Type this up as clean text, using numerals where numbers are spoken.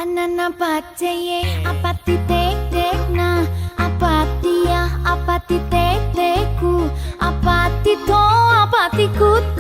Anana paceye apati tek tek na apati ya apati tek teku apati to apati kut